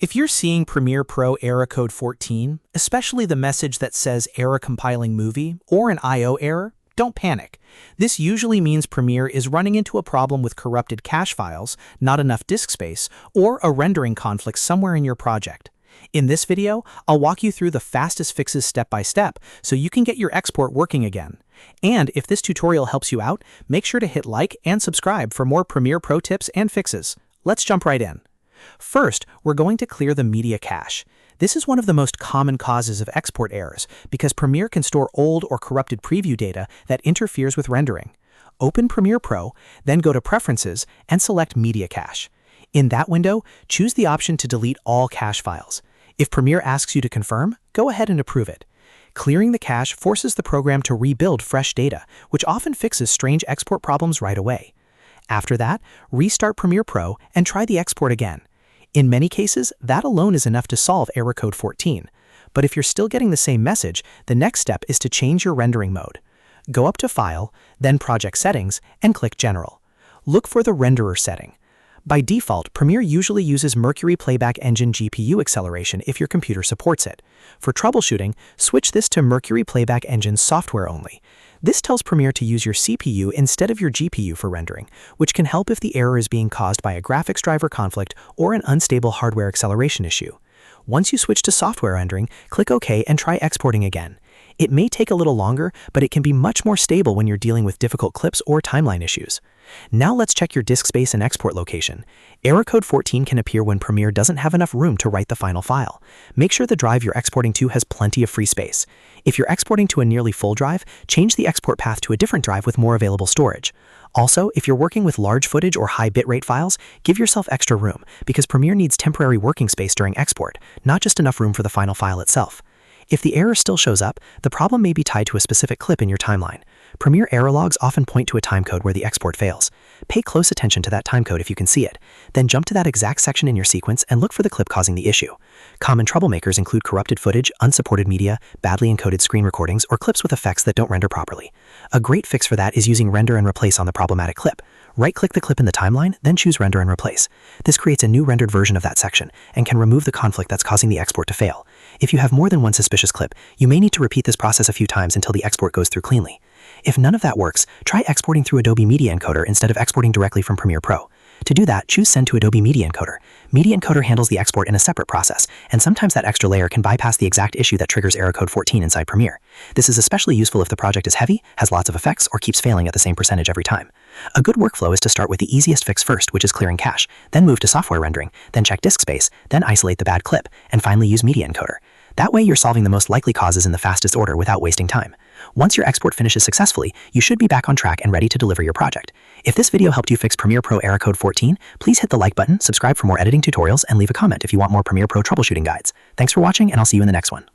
If you're seeing Premiere Pro error code 14, especially the message that says error compiling movie or an I/O error, don't panic. This usually means Premiere is running into a problem with corrupted cache files, not enough disk space, or a rendering conflict somewhere in your project. In this video, I'll walk you through the fastest fixes step by step so you can get your export working again. And if this tutorial helps you out, make sure to hit like and subscribe for more Premiere Pro tips and fixes. Let's jump right in. First, we're going to clear the media cache. This is one of the most common causes of export errors because Premiere can store old or corrupted preview data that interferes with rendering. Open Premiere Pro, then go to Preferences and select Media Cache. In that window, choose the option to delete all cache files. If Premiere asks you to confirm, go ahead and approve it. Clearing the cache forces the program to rebuild fresh data, which often fixes strange export problems right away. After that, restart Premiere Pro and try the export again. In many cases, that alone is enough to solve error code 14. But if you're still getting the same message, the next step is to change your rendering mode. Go up to File, then Project Settings, and click General. Look for the Renderer setting. By default, Premiere usually uses Mercury Playback Engine GPU acceleration if your computer supports it. For troubleshooting, switch this to Mercury Playback Engine software only. This tells Premiere to use your CPU instead of your GPU for rendering, which can help if the error is being caused by a graphics driver conflict or an unstable hardware acceleration issue. Once you switch to software rendering, click OK and try exporting again. It may take a little longer, but it can be much more stable when you're dealing with difficult clips or timeline issues. Now let's check your disk space and export location. Error code 14 can appear when Premiere doesn't have enough room to write the final file. Make sure the drive you're exporting to has plenty of free space. If you're exporting to a nearly full drive, change the export path to a different drive with more available storage. Also, if you're working with large footage or high bitrate files, give yourself extra room, because Premiere needs temporary working space during export, not just enough room for the final file itself. If the error still shows up, the problem may be tied to a specific clip in your timeline. Premiere error logs often point to a timecode where the export fails. Pay close attention to that timecode if you can see it. Then jump to that exact section in your sequence and look for the clip causing the issue. Common troublemakers include corrupted footage, unsupported media, badly encoded screen recordings, or clips with effects that don't render properly. A great fix for that is using Render and Replace on the problematic clip. Right-click the clip in the timeline, then choose Render and Replace. This creates a new rendered version of that section and can remove the conflict that's causing the export to fail. If you have more than one suspicious clip, you may need to repeat this process a few times until the export goes through cleanly. If none of that works, try exporting through Adobe Media Encoder instead of exporting directly from Premiere Pro. To do that, choose Send to Adobe Media Encoder. Media Encoder handles the export in a separate process, and sometimes that extra layer can bypass the exact issue that triggers error code 14 inside Premiere. This is especially useful if the project is heavy, has lots of effects, or keeps failing at the same percentage every time. A good workflow is to start with the easiest fix first, which is clearing cache, then move to software rendering, then check disk space, then isolate the bad clip, and finally use Media Encoder. That way you're solving the most likely causes in the fastest order without wasting time. Once your export finishes successfully, you should be back on track and ready to deliver your project. If this video helped you fix Premiere Pro error code 14, please hit the like button, subscribe for more editing tutorials, and leave a comment if you want more Premiere Pro troubleshooting guides. Thanks for watching, and I'll see you in the next one.